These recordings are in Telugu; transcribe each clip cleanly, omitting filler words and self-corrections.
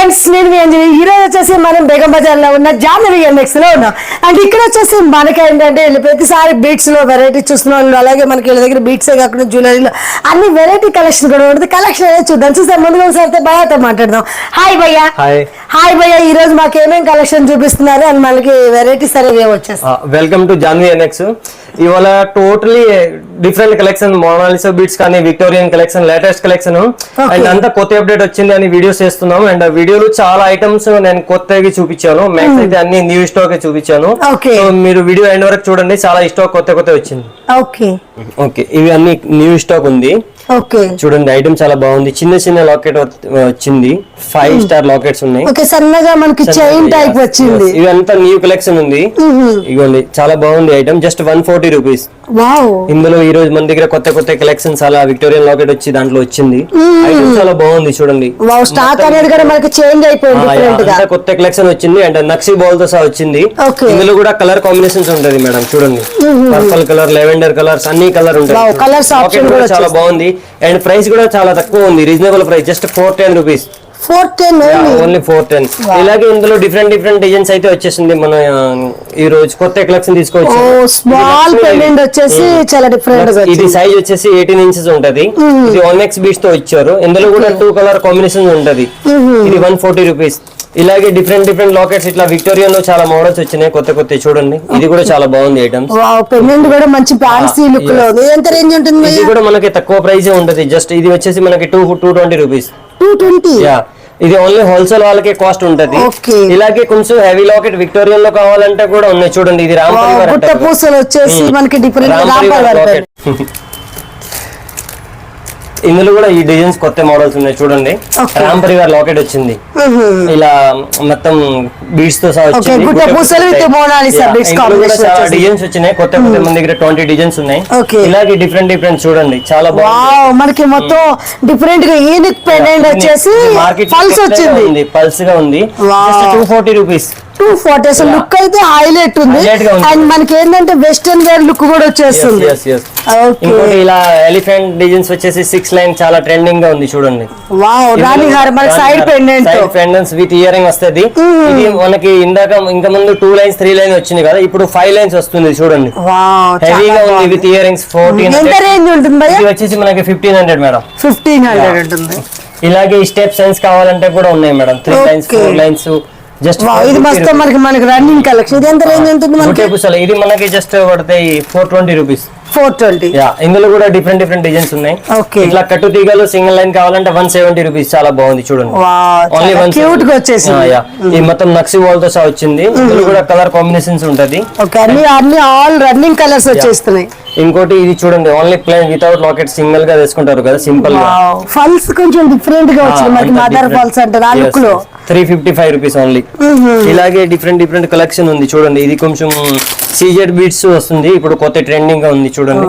ఫ్రెండ్స్, నేను మీ అంజలి. ఈ రోజు వచ్చేసి మనం బేగం బజార్ లో ఉన్న జాహ్నవి ఎంఎక్స్ లో ఉన్నాం. అండ్ ఇక్కడ వచ్చేసి మనకి ఏంటంటే ప్రతిసారి బీట్స్ లో వెరైటీ చూస్తున్నాం. అలాగే మనకి వీళ్ళ దగ్గర బీట్స్ కాకుండా జ్యువెలరీలో అన్ని వెరైటీ కలెక్షన్ కూడా ఉంటుంది. కలెక్షన్ అనేది చూద్దాం. చూస్తే ముందుగా ఒకసారి భయ్యాతో మాట్లాడదాం. హాయ్ భయ్యా. హాయ్ భయ్యా, ఈ రోజు మాకు ఏమేమి కలెక్షన్ చూపిస్తున్నారు అండ్ మనకి వెరైటీస్ అనేవి వచ్చేస్తాయి. Welcome to Jahnavi MX. ఇవాళ totally different collection, Mona Lisa beats కానీ Victorian collection, latest collection and అంతా కొత్త అప్డేట్ వచ్చింది అని వీడియోస్ చేస్తున్నాం. అండ్ వీడియోలో చాలా ఐటమ్స్ నేను కొత్తగా చూపించాను. మ్యాక్స్ అయితే అన్ని న్యూ స్టాక్ చూపించాను. సో మీరు వీడియో ఎండ్ వరకు చూడండి, చాలా స్టాక్ కొత్త వచ్చింది. ఓకే, ఇవి అన్ని న్యూ స్టాక్ ఉంది. చూడండి, ఐటమ్ చాలా బాగుంది. చిన్న లాకెట్ వచ్చింది, 5 స్టార్ లాకెట్స్ ఉన్నాయి. సన్నగా మనకి చైన్ టైప్ వచ్చింది. ఇవి అంతా న్యూ కలెక్షన్ ఉంది. ఇవ్వండి, చాలా బాగుంది ఐటమ్. Just 140 rupees. ఇందులో ఈ రోజు మన దగ్గర కొత్త కలెక్షన్స్ అలా విక్టోరియన్ లాకెట్ వచ్చి దాంట్లో వచ్చింది. ఐటమ్ చాలా బాగుంది. చూడండి, స్టాక్ అనేది కూడా మనకి చేంజ్ అయిపోయింది. కొత్త కలెక్షన్ వచ్చింది అండ్ నక్సీ బాల్ తో సహా వచ్చింది. ఇందులో కూడా కలర్ కాంబినేషన్స్ ఉంటది మేడం. చూడండి, పర్పుల్ కలర్, లెవెండర్ కలర్స్, అన్ని కలర్ ఉంటాయి. చాలా బాగుంది అండ్ ప్రైస్ కూడా చాలా తక్కువ ఉంది. Reasonable price, just 410 rupees. Only 410. ఇలాగే ఇందులో డిఫరెంట్ డిజైన్స్ అయితే వచ్చేసింది. మన ఈ రోజు కొత్త కలెక్షన్ తీసుకోవచ్చు. స్మాల్ పెండెంట్ వచ్చేసి చాలా డిఫరెంట్. ఇది సైజ్ వచ్చేసి 18 ఇంచెస్ ఉంటది. ఇది 1x బీట్స్ తో ఇచ్చారు. ఇందులో కూడా 2 కలర్ కాంబినేషన్ ఉంటది. ఇది 140 రూపీస్. ఇలాగే డిఫరెంట్ లాకెట్స్, ఇట్లా విక్టోరియన్ లో చాలా మోడల్స్ వచ్చినాయి కొత్త. చూడండి, ఇది కూడా చాలా బాగుంది ఐటమ్స్. పెండెంట్ కూడా మంచి ఫ్యాన్సీ లుక్ లో. ఎంత రేంజ్ ఉంటుంది? ఇది కూడా మనకి తక్కువ ప్రైస్ ఉంటది. జస్ట్ ఇది వచ్చేసి మనకి 220 రూపీస్. 220. ఇది ఓన్లీ హోల్సేల్ వాళ్ళకే కాస్ట్ ఉంటది. ఇలాగే కొంచెం హెవీ లాకెట్ విక్టోరియన్ లో కావాలంటే కూడా ఉన్నాయి. చూడండి, ఇది రామ్ పూసలు వచ్చేసి మనకి డిఫరెంట్. ఇందులో కూడా ఈ డిజైన్స్ కొత్త మోడల్స్ ఉన్నాయి. చూడండి, రామ్ పరివార్ లాకెట్ వచ్చింది. ఇలా మొత్తం బీడ్స్ తో సహా వచ్చింది. డిజైన్స్ వచ్చినాయి కొత్త. మన దగ్గర 20 డిజైన్స్ ఉన్నాయి. ఇలాగే డిఫరెంట్ చూడండి, చాలా బాగుంది. మనకి మొత్తం డిఫరెంట్ గా యూనిక్ పెండెంట్ వచ్చేసి పల్స్ వచ్చింది. పల్స్ గా ఉంది. 240 రూపీస్. 240. అసలు లుక్ అయితే హైలైట్ ఉంది. అండ్ మనకి ఏంటంటే వెస్టర్న్ వేర్ లుక్ కూడా వచ్చేస్తుంది. ఇంకోటి ఇలా ఎలిఫెంట్ డిజైన్స్ వచ్చేసి 6 లైన్ చాలా ట్రెండింగ్ గా ఉంది. చూడండి, side pendants with ear ring వస్తుంది. ఇది మనకి ఇంకా ముందు 2 లైన్స్ 3 లైన్స్ వచ్చింది కదా, ఇప్పుడు 5 లైన్స్ వస్తుంది. చూడండి, హెవీగా ఉంది విత్ ఇయర్ రింగ్స్. 1400 వచ్చేసి మనకి 1500 మేడం. 1500 ఉంటుంది. ఇలాగే స్టెప్ సైన్స్ కావాలంటే కూడా ఉన్నాయి మేడం. 3 lines 4 lines. ఇది మొత్తం మనకి రన్నింగ్ కలెక్షన్. ఇది ఎంత రేంజ్ ఉంటుంది? ఇది మనకి జస్ట్ పడతాయి 420 రూపీస్. 420. ఇందులో కూడా డిఫరెంట్ డిజైన్స్ ఉన్నాయి. ఇట్లా కట్టు తీగలు సింగిల్ లైన్ కావాలంటే 170 రూపీస్. చాలా బాగుంది. చూడండి, ఓన్లీ 170. ఈ మొత్తం నక్సీ వాల్ తో సహా వచ్చింది. ఇందులో కూడా కలర్ కాంబినేషన్స్ ఉంటది. అన్ని ఆల్ రన్నింగ్ కలర్స్ వచ్చేస్తున్నాయి. ఇంకోటి ఇది చూడండి, only plain without locket single గా తీసుకుంటారు కదా, సింపుల్ గా. ఫాల్స్ కొంచెం డిఫరెంట్ గా వచ్చింది. మనకి మదర్ ఫాల్స్ అంటారు ఆ లుక్ లో. 355 రూపీస్ ఓన్లీ. ఇలాగే డిఫరెంట్ కలెక్షన్ ఉంది. చూడండి, ఇది కొంచెం సీజెడ్ బీట్స్ వస్తుంది. ఇప్పుడు కొత్త ట్రెండింగ్ గా ఉంది. చూడండి,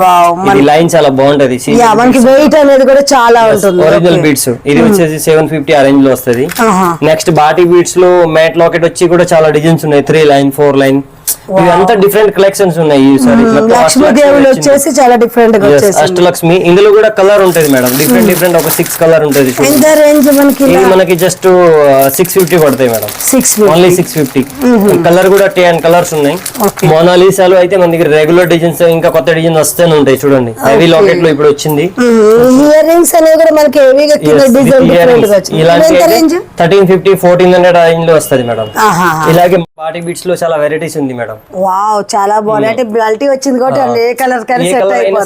ఇది లైన్ చాలా బాగుంటది. మనకి వెయిట్ అనేది కూడా చాలా ఉంటుంది. Original beats. ఇది వచ్చేసి 750 ఆ రేంజ్ లో వస్తుంది. నెక్స్ట్ బాటి బీట్స్ లో మ్యాట్ లాకెట్ వచ్చి కూడా చాలా డిజైన్స్ ఉన్నాయి. 3 లైన్ 4 లైన్. ఇవంతా డిఫరెంట్ కలెక్షన్స్ ఉన్నాయి. వచ్చేసి చాలా డిఫరెంట్ గా వచ్చేసి అష్టలక్ష్మి. ఇందులో కూడా కలర్ ఉంటది మేడం. డిఫరెంట్ ఒక 6 కలర్ ఉంటది. మనకి జస్ట్ 650 పడతాయి మేడం. ఓన్లీ 650. కలర్ కూడా 10 కలర్స్ ఉన్నాయి. మోనాలిసాలో అయితే మన దగ్గర రెగ్యులర్ డిజైన్స్, ఇంకా కొత్త డిజైన్స్ వస్తూనే ఉంటాయి. చూడండి, హెవీ లాకెట్ లో ఇప్పుడు వచ్చింది. ఇయర్ రింగ్స్ అనేవి కూడా మనకి హెవీగా ఇలాంటి 1350 1400 రేంజ్ లో వస్తది మేడం. ఇలాగే బాడీ బీట్స్ లో చాలా వెరైటీస్ ఉంది మేడం. వావ్, చాలా బాగుంది. అంటే బ్లల్టీ వచ్చింది కాబట్టి ఏ కలర్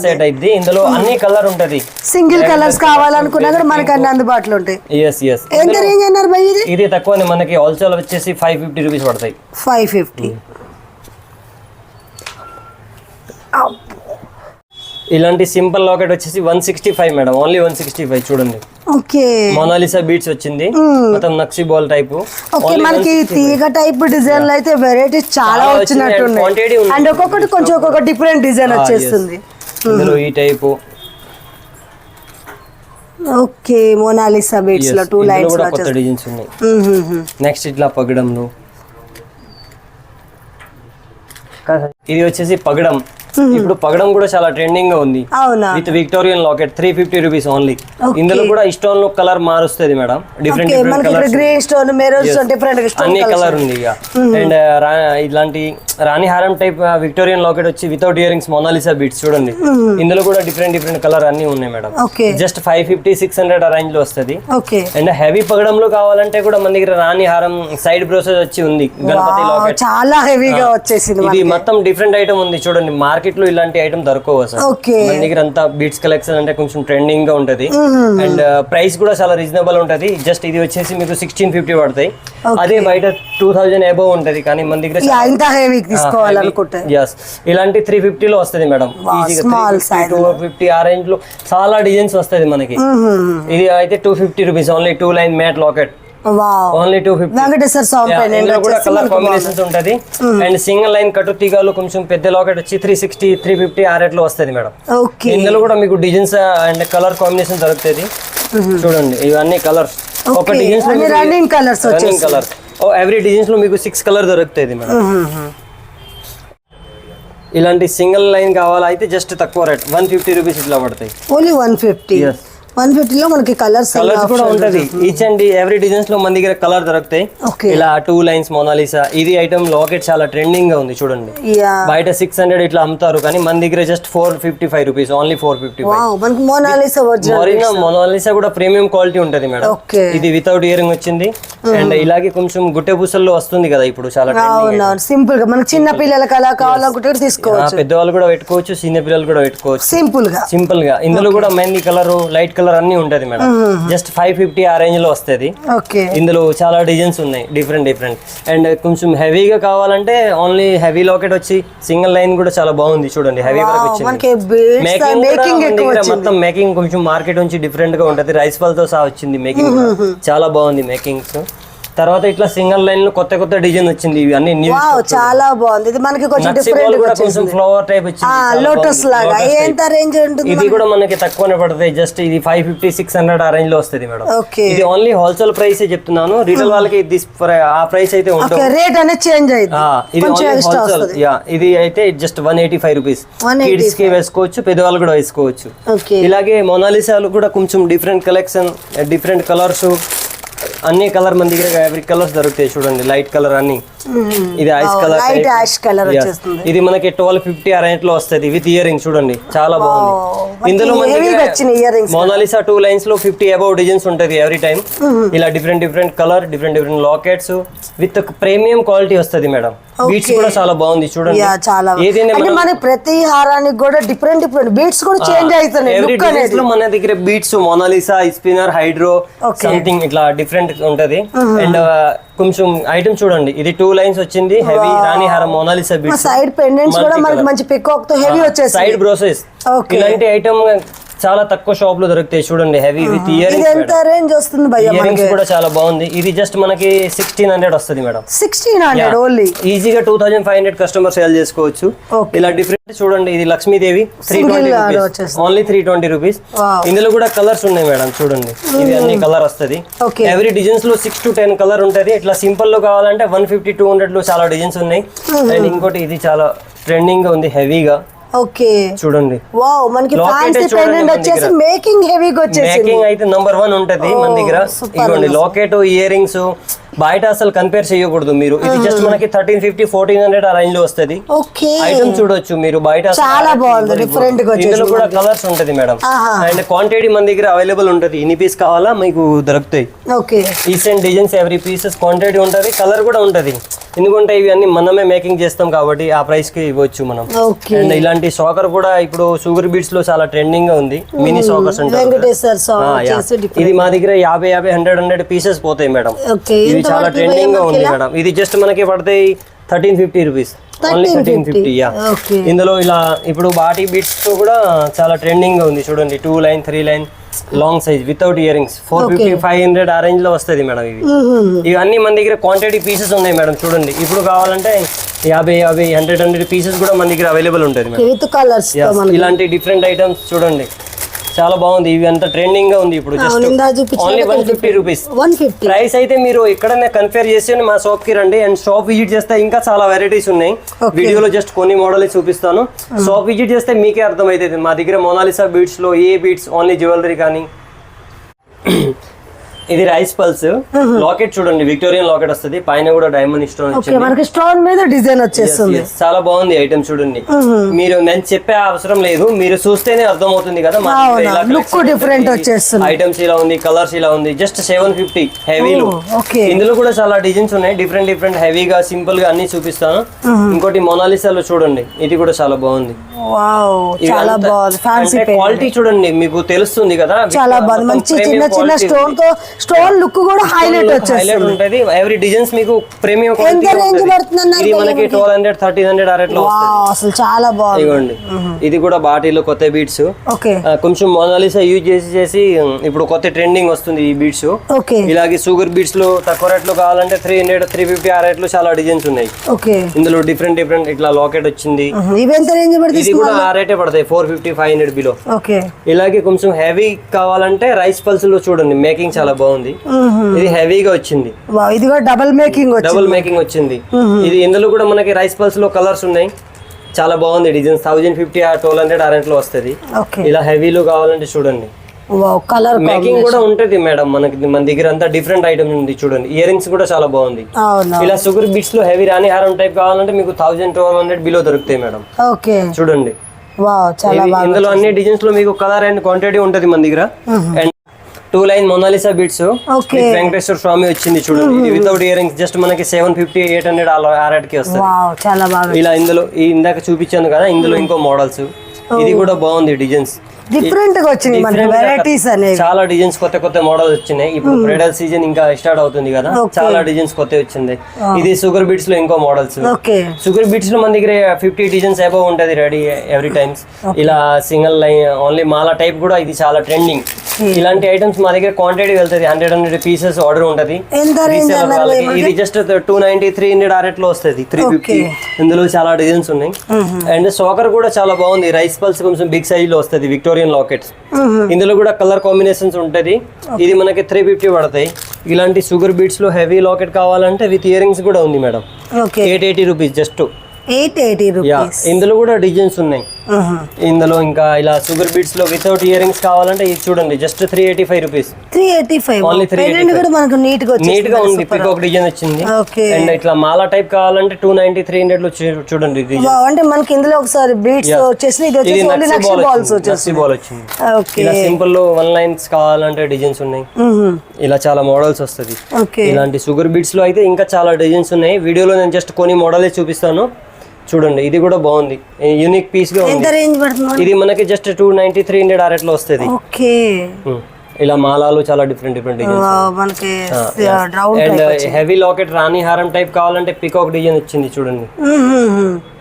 సెట్ అయింది. ఇందులో అన్ని కలర్ ఉంటది. సింగిల్ కలర్స్ కావాలనుకున్నా కూడా మనకి అన్ని అందుబాటులో ఉంటాయి. ఎంత రేంజ్ అన్నారు భయ్? ఇది తక్కువ. మనకి హోల్సేల్ వచ్చేసి 550 రూపీస్ పడతాయి. 550. ఇలాంటి సింపుల్ లాకెట్ వచ్చేసి 165 మేడం. ఓన్లీ 165. చూడండి, మోనాలిసా బీట్స్ వచ్చింది. మొత్తం నక్సీ బాల్ టైప్. మనకి తీగ టైప్ డిజైన్ లో అయితే వెరైటీస్ చాలా వచ్చినట్టు. అండ్ ఒక్కొక్కటి కొంచెం ఒక్కొక్క డిఫరెంట్ డిజైన్ వచ్చేస్తుంది. ఇందులో ఈ టైప్. ఓకే, మోనాలిసా బీట్స్ లో 2 లైన్స్ లో కొత్త డిజైన్స్ ఉన్నాయి. నెక్స్ట్ ఇట్లా పగడంలో. ఇది వచ్చేసి పగడం. ఇప్పుడు పగడం కూడా చాలా ట్రెండింగ్ గా ఉంది అవునా with victorian locket 350 rupees only. ఇందులో కూడా స్టోన్ లో కలర్ మారుస్తుంది madam, different different colour, green stone, maroon stone, different అన్ని కలర్ ఉంది ఇక. అండ్ ఇలాంటి రాణి హారం టైప్ విక్టోరియన్ లాకెట్ వచ్చి without ear rings Monalisa beads చూడండి. ఇందులో కూడా డిఫరెంట్ డిఫరెంట్ కలర్ అన్ని ఉన్నాయి మేడం. జస్ట్ 550-600 ఆ రేంజ్ లో వస్తుంది. అండ్ హెవీ పగడంలో కావాలంటే కూడా మన దగ్గర రాణి హారం సైడ్ బ్రోసెస్ వచ్చి ఉంది, గణపతి లాకెట్ చాలా హెవీగా వచ్చేసింది. ఇది మొత్తం డిఫరెంట్ ఐటమ్ ఉంది చూడండి, మార్కెట్ లో ఇలాంటి ఐటమ్ దొరకవు అసలు. మన దగ్గర అంతా బీట్స్ కలెక్షన్ అంటే కొంచెం ట్రెండింగ్ గా ఉంటది అండ్ ప్రైస్ కూడా చాలా రీజనబుల్ ఉంటది. జస్ట్ ఇది వచ్చేసి మీకు 1650 పడతాయి, అదే బయట 2000 అబౌవ్ ఉంటది. కానీ మన దగ్గర తీసుకోవాలనుకుంటే ఇలాంటి 350 లో వస్తుంది మేడం, ఈజీగా 250 ఆ రేంజ్ లో చాలా డిజైన్స్ వస్తుంది మనకి. ఇది అయితే 250 rupees only 2 line matte locket, only 250. ఇందులో కూడా కలర్ కాంబినేషన్స్ ఉంటది. అండ్ సింగిల్ లైన్ కట్టు తీగలు కొంచెం పెద్ద లాకెట్ వచ్చి 360-350 ఆ రేట్ లో వస్తుంది మేడం. ఇందులో కూడా మీకు డిజైన్స్ అండ్ కలర్ కాంబినేషన్ దొరుకుతుంది చూడండి. ఇవన్నీ కలర్స్ ఒక designs running colours every designs లో మీకు 6 కలర్ దొరుకుతుంది మేడం. ఇలాంటి సింగిల్ లైన్ కావాలైతే జస్ట్ తక్కువ రేట్ 150 రూపీస్ ఇట్లా పడతాయి, ఓన్లీ 150 లో మనకి కలర్స్ కూడా ఉంటది. ఈచ్ అండ్ ఎవ్రీ డిజైన్స్ లో మన దగ్గర కలర్ దొరుకుతాయి. ఇలా 2 లైన్స్ మొనాలిసా ఇది ఐటమ్ లాకెట్ చాలా ట్రెండింగ్ గా ఉంది చూడండి. బయట 600 ఇట్లా అమ్ముతారు, కానీ మన దగ్గర జస్ట్ 455 రూపీస్ ఓన్లీ 455. మొనాలిసా కూడా ప్రీమియం క్వాలిటీ ఉంటది మేడం. ఇది వితౌట్ ఇయరింగ్ వచ్చింది. అండ్ ఇలాగే కొంచెం గుట్టె పూసల్లో వస్తుంది కదా ఇప్పుడు, చాలా సింపుల్ గా మనకి చిన్న పిల్లలకి అలా కావాలనుకుంటే తీసుకోవచ్చు, పెద్దవాళ్ళు కూడా పెట్టుకోవచ్చు, చిన్న పిల్లలు కూడా పెట్టుకోవచ్చు సింపుల్ గా. ఇందులో కూడా మెహందీ కలర్, లైట్ కలర్ అన్ని ఉంటది మేడం. జస్ట్ 550 ఆ రేంజ్ లో వస్తుంది. ఇందులో చాలా డిజైన్స్ ఉన్నాయి డిఫరెంట్. అండ్ కొంచెం హెవీగా కావాలంటే ఓన్లీ హెవీ లాకెట్ వచ్చి సింగిల్ లైన్ కూడా చాలా బాగుంది చూడండి, హెవీ వర్క్ వచ్చింది. మొత్తం మేకింగ్ కొంచెం మార్కెట్ నుంచి డిఫరెంట్ గా ఉంటది, రైస్ బాల్ తో సహా వచ్చింది మేకింగ్, చాలా బాగుంది మేకింగ్స్. తర్వాత ఇట్లా సింగిల్ లైన్ లో కొత్త డిజైన్ వచ్చింది, ఇవి అన్ని న్యూ, చాలా బాగుంది. ఇది మనకి కొంచెం డిఫరెంట్ గా కొంచెం ఫ్లవర్ టైప్ వచ్చింది, లోటస్ లాగా. ఎంత రేంజ్ ఉంటుంది? ఇది కూడా మనకి తక్కువనే పడుతుంది, జస్ట్ ఇది 550-600 ఆ రేంజ్ లో వస్తుంది మేడం. ఇది ఓన్లీ హోల్సేల్ ప్రైస్ చెప్తున్నాను, రీటైల్ వాళ్ళకి ఆ ప్రైస్ అయితే ఉంటుంది, రేట్ అనేది చేంజ్ అయ్యింది. ఇది అయితే జస్ట్ 185 రూపీస్. కిడ్స్ కి వేసుకోవచ్చు, పెద్దవాళ్ళు కూడా వేసుకోవచ్చు. ఇలాగే మొనాలిసాలు కూడా కొంచెం డిఫరెంట్ కలెక్షన్, డిఫరెంట్ కలర్స్, అన్ని కలర్ మన దగ్గర ఎవ్రీ కలర్స్ దొరుకుతాయి చూడండి. లైట్ కలర్ అన్ని, ఇది ఐస్ కలర్, ఇది మనకి 1250 ఆ రేంజ్ లో వస్తుంది విత్ ఇయర్ రింగ్ చూడండి, చాలా బాగుంది. ఇందులో మొనాలిసా 2 లైన్స్ లో 50 అబౌవ్ డిజైన్స్ ఉంటది ఎవ్రీ టైం. ఇలా different colour, different lockets with premium quality వస్తుంది మేడం. బీట్స్ కూడా చాలా బాగుంది చూడండి. ఏదైనా ప్రతి హారానికి కూడా డిఫరెంట్ బీట్స్ కూడా చేంజ్ అవుతున్నాయి. మన దగ్గర beads Monalisa, spinner, hydro something ఇట్లా డిఫరెంట్ ఉంటది. అండ్ కొంచెం ఐటమ్ చూడండి, ఇది 2 లైన్స్ వచ్చింది, హెవీ రాణి హారం మొనాలిసా బీట్స్, సైడ్ పెండెంట్స్ కూడా మనకి మంచి పికాక్ తో హెవీ వచ్చేసి, సైడ్ బ్రోసెస్. ఇలాంటి ఐటమ్ చాలా తక్కువ షాప్ లో దొరుకుతాయి చూడండి, హెవీ విత్ ఇయర్ రింగ్స్ కూడా చాలా బాగుంది. ఇది జస్ట్ మనకి 1600 వస్తుంది మేడం. 1600 ఓన్లీ, ఈజీగా 2500 కస్టమర్ సేల్ చేసుకోవచ్చు. ఇలా డిఫరెంట్ చూడండి, ఇది లక్ష్మీదేవి 320 రూపీస్, ఓన్లీ 320 రూపీస్. ఇందులో కూడా కలర్స్ ఉన్నాయి మేడం చూడండి, ఇది అన్ని కలర్ వస్తుంది. ఎవ్రీ డిజైన్స్ లో 6 to 10 కలర్ ఉంటది. ఇట్లా సింపుల్ లో కావాలంటే 150-200 లో చాలా డిజైన్స్ ఉన్నాయి. అండ్ ఇంకోటి ఇది చాలా ట్రెండింగ్ గా ఉంది, హెవీగా చూడండి. మేకింగ్ అయితే నంబర్ 1 ఉంటది మన దగ్గర. ఇదిగోండి లాకెట్, ఇయర్ రింగ్స్ బయట అసలు కంపేర్ చేయకూడదు మీరు. ఇది జస్ట్ మనకి 1350-1400 ఆ రేంజ్ లో వస్తుంది. ఐటమ్ చూడొచ్చు మీరు బయట, చాలా బాగుంది, డిఫరెంట్ గా. ఇందులో కూడా కలర్స్ ఉంటది మేడం. అండ్ క్వాంటిటీ మన దగ్గర అవైలబుల్ ఉంటది, ఎన్ని పీస్ కావాలా మీకు దొరుకుతాయి. ఈసెంట్ డిజైన్స్ ఎవ్రీ పీసెస్ క్వాంటిటీ ఉంటది, కలర్ కూడా ఉంటది. ఎందుకంటే ఇవి అన్ని మనమే మేకింగ్ చేస్తాం కాబట్టి ఆ ప్రైస్ కి ఇవ్వచ్చు మనం. అండ్ ఇలాంటి షాకర్ కూడా ఇప్పుడు షుగర్ బీట్స్ లో చాలా ట్రెండింగ్ గా ఉంది, మినీ షాకర్స్ ఉంటాయి. ఇది మా దగ్గర 50-100 పీసెస్ పోతాయి మేడం. ఇది చాలా ట్రెండింగ్ గా ఉంది మేడం. ఇది జస్ట్ మనకి పడతాయి 1350 రూపీస్, ఓన్లీ 1350. ఇందులో ఇలా ఇప్పుడు బాటీ బీట్స్ తో కూడా చాలా ట్రెండింగ్ గా ఉంది చూడండి, 2 line 3 line long size without ear rings 450-500 ఆ రేంజ్ లో వస్తుంది మేడం. ఇవన్నీ మన దగ్గర క్వాంటిటీ పీసెస్ ఉన్నాయి మేడం చూడండి. ఇప్పుడు కావాలంటే 50-100 పీసెస్ కూడా మన దగ్గర అవైలబుల్ ఉంటుంది మేడం. ఇలాంటి డిఫరెంట్ ఐటమ్స్ చూడండి, చాలా బాగుంది. ఇవి అంత ట్రెండింగ్ గా ఉంది ఇప్పుడు. Just only 150 rupees price. అయితే మీరు ఎక్కడైనా కన్ఫేర్ చేసి మా షాప్ కి రండి అండ్ షాప్ విజిట్ చేస్తే ఇంకా చాలా వెరైటీస్ ఉన్నాయి. వీడియోలో జస్ట్ కొన్ని మోడల్స్ చూపిస్తాను. షాప్ విజిట్ చేస్తే మీకే అర్థమైతుంది. మా దగ్గర మొనాలిసా బీడ్స్ లో ఏ బీడ్స్ ఓన్లీ జ్యువెలరీ కానీ. ఇది రైస్ పల్స్ లాకెట్ చూడండి, విక్టోరియన్ లాకెట్ వస్తుంది, పైన కూడా డైమండ్ స్టోన్ వచ్చింది. మనకి స్టోన్ మీద డిజైన్ వచ్చేస్తుంది. చాలా బాగుంది ఐటమ్ చూడండి. మీరు నేను చెప్పే అవసరం లేదు, మీరు చూస్తేనే అర్థం అవుతుంది కదా. లుక్ డిఫరెంట్ వచ్చేస్తుంది. ఐటమ్స్ ఇలా ఉంది, కలర్స్ ఇలా ఉంది. జస్ట్ 750 హెవీలో. ఇందులో కూడా చాలా డిజైన్స్ ఉన్నాయి, డిఫరెంట్ డిఫరెంట్ హెవీగా సింపుల్ గా అన్ని చూపిస్తాను. ఇంకోటి మొనాలిసాలో చూడండి, ఇది కూడా చాలా బాగుంది. చాలా బాగుంది. ఫ్యాన్సీ క్వాలిటీ చూడండి, మీకు తెలుస్తుంది కదా. చాలా బాగుంది. మంచి చిన్న చిన్న స్టోన్ తో స్టోన్ లుక్ కూడా హైలైట్ వచ్చేస్తుంది. ఎవ్రీ డిజైన్స్ మీకు ప్రీమియం క్వాలిటీ. ఇది మనకి 1200 1300 ఆ రేట్ లో వస్తుంది. అసలు చాలా బాగుంది. ఇవ్వండి, ఇది కూడా బాటిలో కొత్త బీడ్స్. కొంచెం మొనాలిసా యూజ్ చేసి ఇప్పుడు కొత్త ట్రెండింగ్ వస్తుంది ఈ బీడ్స్. ఇలాగే షుగర్ బీడ్స్ లో తక్కువ రేట్ లో కావాలంటే 300 350 ఆ రేట్ లో చాలా డిజైన్స్ ఉన్నాయి. ఇందులో డిఫరెంట్ డిఫరెంట్ ఇట్లా లాకెట్ వచ్చింది. ఇది కూడా ఆ రేటే పడతాయి, 450 500 బిలో. ఇలాగే కొంచెం హెవీ కావాలంటే రైస్ పల్స్ లో చూడండి, మేకింగ్ చాలా బాగుంది. ఇది హెవీగా వచ్చింది. ఇది కూడా డబుల్ మేకింగ్ వచ్చింది. ఇది ఇందులో కూడా మనకి రైస్ పల్స్ లో కలర్స్ ఉన్నాయి. చాలా బాగుంది డిజైన్. 1050 1200 ఆ రేట్ లో వస్తుంది. ఇలా హెవీలో కావాలంటే చూడండి. కలర్ మేకింగ్ కూడా ఉంటది మేడం. మన దగ్గర అంతా డిఫరెంట్ ఐటమ్ ఉంది చూడండి. ఇయర్ రింగ్స్ కూడా చాలా బాగుంది. ఇలా షుగర్ బీట్స్ లో హెవీ రాణి హారం టైప్ కావాలంటే మీకు 1000 1200 బిలో దొరుకుతాయి మేడం. చూడండి, ఇందులో అన్ని డిజైన్స్ లో మీకు కలర్ అండ్ క్వాంటిటీ ఉంటది మన దగ్గర. And 2 line Mona Lisa beats Venkateswara Swamy వచ్చింది చూడండి. ఇది వితౌట్ ఇయర్ రింగ్స్ జస్ట్ మనకి 750 800 ఆ రేట్ కి వస్తుంది. ఇలా ఇందులో ఇందాక చూపించాను కదా, ఇందులో ఇంకో మోడల్స్. ఇది కూడా బాగుంది డిజైన్స్. డిఫరెంట్ గా వచ్చింది మనకి వెరైటీస్ అనేవి. చాలా డిజైన్స్ కొత్త కొత్త మోడల్స్ వచ్చినాయి. ఇప్పుడు బ్రైడల్ సీజన్ ఇంకా స్టార్ట్ అవుతుంది కదా, చాలా డిజైన్స్ కొత్త వచ్చింది. ఇది షుగర్ బీట్స్ లో ఇంకో మోడల్స్. షుగర్ బీట్స్ లో మన దగ్గర 50 డిజైన్స్ అబౌవ్ ఉంటది రెడీ ఎవ్రీ టైమ్స్. ఇలా సింగిల్ లైన్ ఓన్లీ మాలా టైప్ కూడా ఇది చాలా ట్రెండింగ్. ఇలాంటి ఐటమ్స్ మా దగ్గర క్వాంటిటీ వెళ్తుంది. 100 పీసెస్ ఆర్డర్ ఉంటది. ఇది జస్ట్ 290 300 ఆ రేట్ లో వస్తుంది. 350. ఇందులో చాలా డిజైన్స్ ఉన్నాయి. అండ్ సోకర్ కూడా చాలా బాగుంది. రైస్ పల్స్ కొంచెం బిగ్ సైజ్ లో వస్తుంది, విక్టోరియన్ లాకెట్స్. ఇందులో కూడా కలర్ కాంబినేషన్స్ ఉంటది. ఇది మనకి 350 పడతాయి. ఇలాంటి షుగర్ బీట్స్ లో హెవీ లాకెట్ కావాలంటే విత్ ఇయర్ రింగ్స్ కూడా ఉంది మేడం. 880 rupees just. 880 రూపీస్. ఇందులో కూడా డిజైన్స్ ఉన్నాయి. ఇందులో ఇంకా ఇలా షుగర్ బీట్స్ లో వితౌట్ ఇయర్ రింగ్స్ కావాలంటే ఇది చూడండి, జస్ట్ 385 రూపీస్. 385 ఓన్లీ 385. నీట్ గా ఉంది. పికాక్ డిజైన్ వచ్చింది. అండ్ ఇట్లా మాలా టైప్ కావాలంటే 290 300 లో చూడండి. అంటే మనకి ఇందులో ఒకసారి బీట్స్ వచ్చేసి ఇది వచ్చేసి ఓన్లీ నక్షి బాల్స్ వచ్చేసి బాల్ వచ్చింది. ఇలా సింపుల్ లో 1 లైన్స్ కావాలంటే డిజైన్స్ ఉన్నాయి. ఇలా చాలా మోడల్స్ వస్తది. ఇలాంటి షుగర్ బీట్స్ లో అయితే ఇంకా చాలా డిజైన్స్ ఉన్నాయి. వీడియోలో నేను జస్ట్ కొన్ని మోడల్స్ చూపిస్తాను చూడండి. ఇది కూడా బాగుంది, యూనిక్ పీస్ గా ఉంది. ఇది మనకి జస్ట్ 290 300 ఆ రేట్ లో వస్తుంది. ఇలా మాలాలు చాలా different different and heavy locket రాణి హారం టైప్ కావాలంటే పికాక్ డిజైన్ వచ్చింది చూడండి,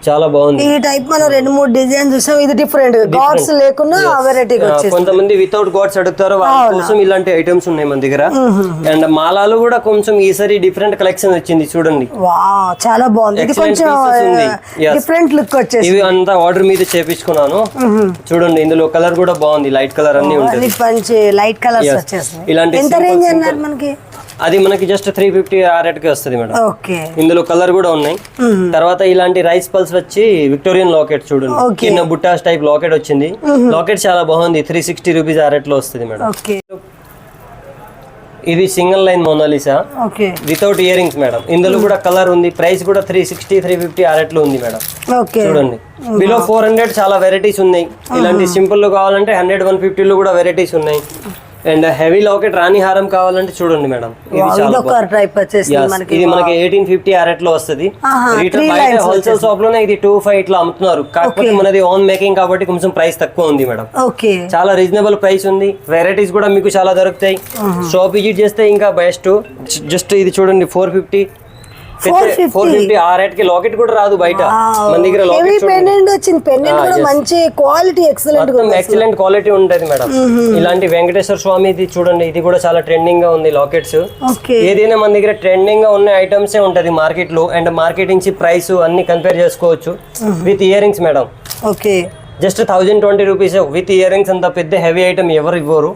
చాలా బాగుంది. ఈ టైప్ మనం 2-3 డిజైన్ చూసాం. ఇది డిఫరెంట్ గాడ్స్ లేకుండా వెరైటీ. కొంతమంది వితౌట్ గాడ్స్ అడుగుతారు, వాళ్ళ కోసం ఇలాంటి ఐటమ్స్ ఉన్నాయి మన దగ్గర. అండ్ మాలాలు కూడా కొంచెం ఈసారి డిఫరెంట్ కలెక్షన్ వచ్చింది చూడండి. చాలా బాగుంది. ఇది కొంచెం డిఫరెంట్ లుక్ వచ్చేసి. ఇవి అంతా ఆర్డర్ మీద చేపించుకున్నాను చూడండి. ఇందులో కలర్ కూడా బాగుంది, లైట్ కలర్ అన్ని ఉంటాయి. మంచి లైట్ కలర్స్ వచ్చేస్తాయి. ఇలాంటి ఎంత రేంజ్ అన్నారు మనకి? అది మనకి జస్ట్ 350 ఆ రేట్ కి వస్తుంది మేడం. ఇందులో కలర్ కూడా ఉన్నాయి. తర్వాత ఇలాంటి రైస్ పల్స్ వచ్చి విక్టోరియన్ లాకెట్ చూడండి, చిన్న బుట్టాస్ టైప్ లాకెట్ వచ్చింది. లాకెట్ చాలా బాగుంది, 360 రూపీస్ ఆ రేట్ లో వస్తుంది మేడం. ఇది single line Mona Lisa without ear rings madam. ఇందులో కూడా కలర్ ఉంది. ప్రైస్ కూడా 360 350 ఆ రేట్ లో ఉంది మేడం. చూడండి, బిలో 400 చాలా వెరైటీస్ ఉన్నాయి. ఇలాంటి సింపుల్ లో కావాలంటే 100 150 లో కూడా వెరైటీస్ ఉన్నాయి. అండ్ హెవీ లాకెట్ రాణి హారం కావాలంటే చూడండి మేడం, ఇది మనకి 1850 ఆ రేట్ లో వస్తుంది. హోల్సేల్ షాప్ లోనే ఇది 25 ఇట్లా అమ్ముతున్నారు. కాకపోతే మనది ఓన్ మేకింగ్ కాబట్టి కొంచెం ప్రైస్ తక్కువ ఉంది మేడం. చాలా రీజనబుల్ ప్రైస్ ఉంది. వెరైటీస్ కూడా మీకు చాలా దొరుకుతాయి. షాప్ విజిట్ చేస్తే ఇంకా బెస్ట్. జస్ట్ ఇది చూడండి 450 ఆ రేట్ కి లాకెట్ కూడా రాదు బయట. మన దగ్గర ఎక్సలెంట్ క్వాలిటీ ఉంటది మేడం. ఇలాంటి వెంకటేశ్వర స్వామి ఇది చూడండి, ఇది కూడా చాలా ట్రెండింగ్ గా ఉంది లాకెట్స్. ఏదైనా మన దగ్గర ట్రెండింగ్ గా ఉన్న ఐటమ్స్ ఉంటది మార్కెట్ లో. అండ్ మార్కెట్ నుంచి ప్రైస్ అన్ని కంపేర్ చేసుకోవచ్చు with ear rings madam. Just 1020 rupees with ear rings. అంత పెద్ద హెవీ ఐటమ్ ఎవరు ఇవ్వరు.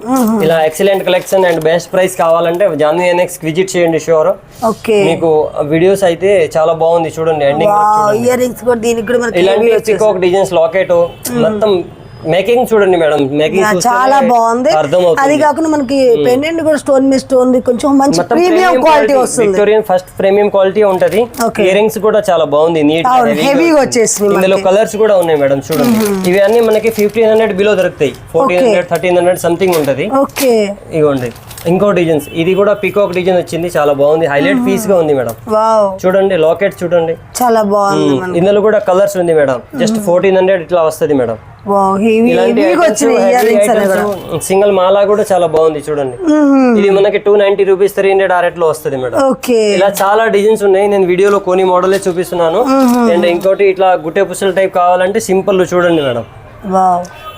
ఇలా excellent collection and best price కావాలంటే జాన్వీ NX విజిట్ చేయండి షూర్. ఓకే మీకు వీడియోస్ అయితే చాలా బాగుంది చూడండి. ఎండింగ్ ఇయర్ రింగ్స్ కూడా దీనికి కూడా మనకి ఇలాంటి పికాక్ డిజైన్స్ లాకెట్ మొత్తం మేకింగ్ చూడండి మేడం. మేకింగ్ చాలా బాగుంది. అది కాకుండా మనకి పెండెంట్ కూడా స్టోన్ మీద స్టోన్ కొంచెం మంచి ప్రీమియం క్వాలిటీ వస్తుంది. విక్టోరియన్ ఫస్ట్ ప్రీమియం క్వాలిటీ ఉంటది. ఇయర్ రింగ్స్ కూడా చాలా బాగుంది, నీట్ హెవీగా వచ్చేసింది. ఇందులో కలర్స్ కూడా ఉన్నాయి మేడం చూడండి. ఇవి అన్ని మనకి 1500 బిలో దొరుకుతాయి. 1400 1300 సంథింగ్ ఉంటది. ఓకే ఇగోండి ఇంకో డిజైన్స్. ఇది కూడా పికాక్ డిజైన్ వచ్చింది, చాలా బాగుంది, హైలైట్ పీస్ గా ఉంది మేడం. వావ్ చూడండి లాకెట్ చూడండి చాలా బాగుంది. ఇందులో కూడా కలర్స్ ఉంది మేడం. జస్ట్ 1400 ఇట్లా వస్తది మేడం. సింగిల్ మాలా కూడా చాలా బాగుంది చూడండి. ఇది మనకి 290 రూపీస్ 300 ఆ రేట్ లో వస్తుంది మేడం. ఇలా చాలా డిజైన్స్ ఉన్నాయి. నేను వీడియోలో కొన్ని మోడలే చూపిస్తున్నాను. అండ్ ఇంకోటి ఇట్లా గుట్టే పుసల టైప్ కావాలంటే సింపుల్ చూడండి మేడం.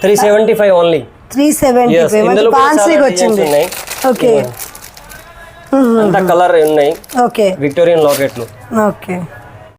375 ఓన్లీ. 375 వచ్చింది. ఓకే అంతా కలర్ ఉన్నాయి. Okay Victorian లాకెట్లు. ఓకే